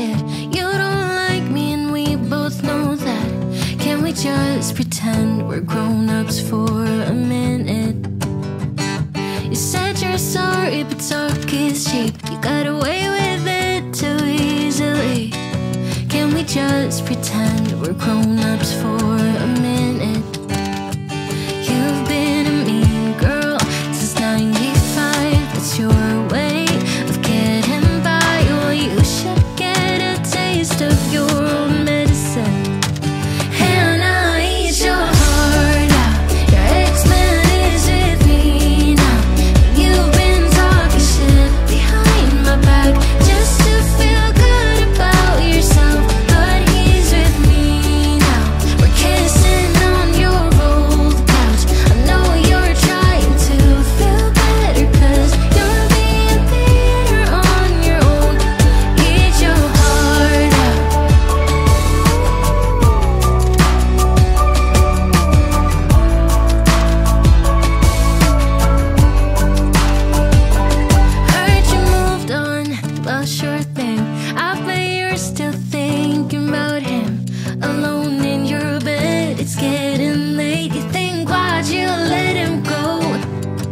shit. You don't like me and we both know that. Can we just pretend we're grown-ups for a minute? You said you're sorry, but talk is cheap. You got away with it too easily. Can we just pretend we're grown-ups for a minute? You've been a mean girl since 95. That's your way of getting by. Well, you should get a taste of your own medicine. And I'll eat your heart out. Your ex-man is with me now. You've been talking shit behind my back just to feel good about yourself. But he's with me now. We're kissing on your old couch. I know you're trying to feel better, 'cause you're being bitter on your own. Eat your heart out. Heard you moved on, well sure thing. I bet you're still thinking about him. Alone in your bed, it's getting late. You think why'd you let him go?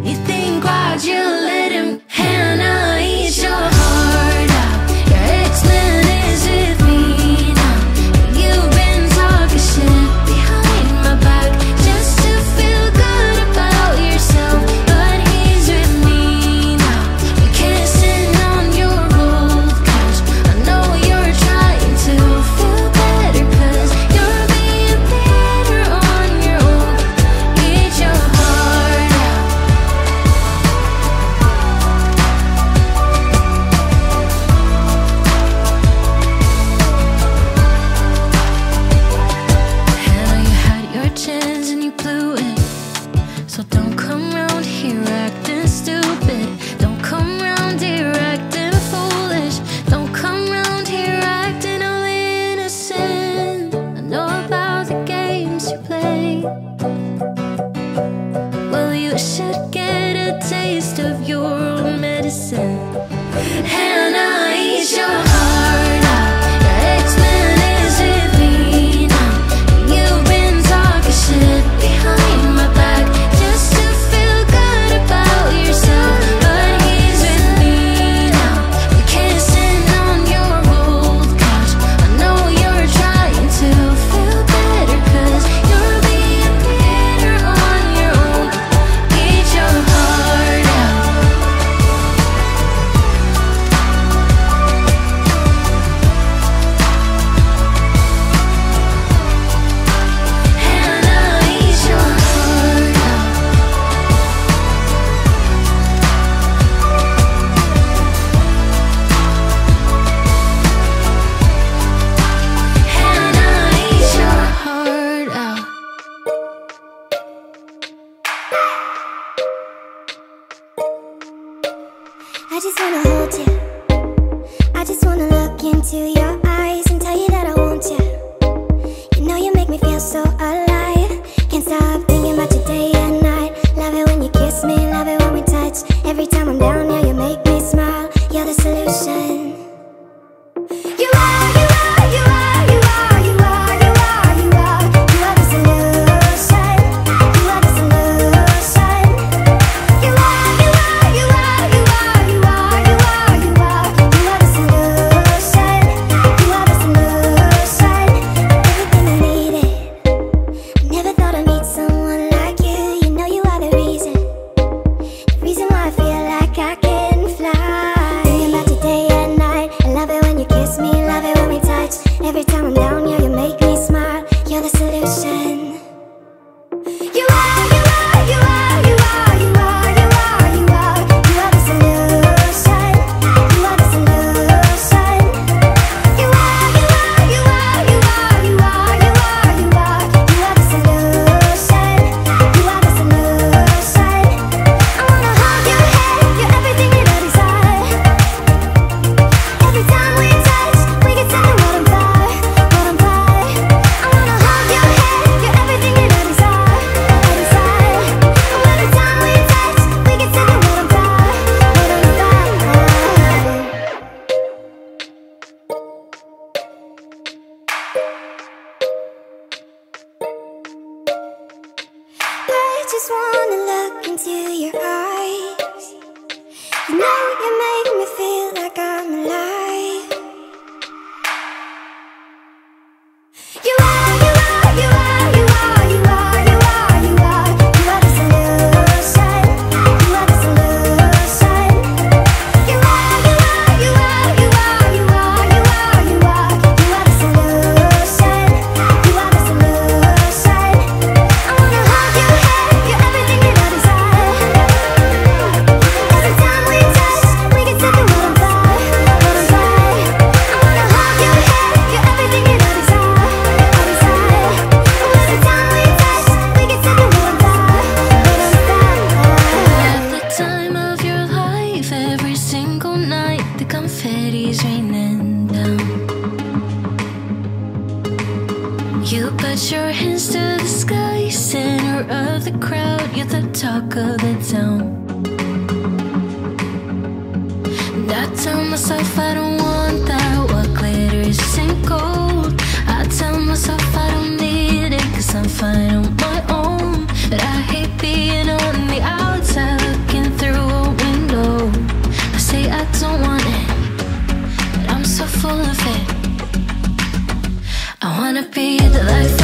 You think why'd you let him? Hannah, eat your heart out. Your ex-man is with me now. You've been talking shit behind my back just to feel good about yourself. But he's with me now. We're kissing on your old couch. I know you're trying to feel better, 'cause you're being bitter on your own. Eat your heart out. Hannah, you had your chance and you blew it. So don't come round here acting stupid. Don't come round here acting foolish. Don't come round here acting all innocent. I know about the games you play. Well, you should get a taste of your own medicine. Hannah, eat your heart out. Your ex-man is with me now. You've been talking shit behind my back just to feel good about yourself. But he's with me now. We're kissing on your old couch. I know you're trying to feel better, 'cause you're being bitter on your own. Eat your heart out. Hannah, eat your heart out. Hannah, eat your heart out. I just wanna hold you. I just wanna look into your eyes and tell you that I want you. You know you make me feel so alive. Can't stop thinking about you day and night. Love it when you kiss me, love it when we touch. Every time I'm down, yeah, you make me smile. You're the solution. You are, you are, you are, you are, you are, you are, you are. You are the solution. You are the solution. You are, you are, you are, you are, you are, you are, you are. You are the solution. You are the solution. Everything I needed. I never thought I'd meet someone like you. You know you are the reason why I feel like I can fly. Thinking about you day and night. I love it when you kiss me, love it when we touch. Every time I'm down, yeah, you make me smile. You're the solution. You are, you are, you are, you are, you are, you are, you are. You are the solution. You are the solution. You are, you are, you are, you are, you are, you are, you are. You are the solution. You are the solution. I wanna hold your head, you're everything that I desire. Every time we touch, we get set the world on fire. I just wanna look into your eyes. You know you make me feel like I'm alive. You are, you are, you are, you are, you are, you are, you are. You are the solution. You are the solution. You are, you are, you are, you are, you are, you are, you are. You are the solution. You are the solution. I wanna hold you, have you, everything that I desire. Every time we touch, we can set the world on fire, world on fire. I wanna hold you, have you, everything that I desire. Every time we touch, we can set the world on fire, world on fire. At the time of your life, every single night, the confetti's raining down. You put your hands to the sky, center of the crowd, you're the talk of the town. And I tell myself I don't want that, what glitters isn't gold. I tell myself I don't need it, cause I'm fine on my own. But I hate being on the outside, looking through a window. I say I don't want it, but I'm so full of it. I wanna be the life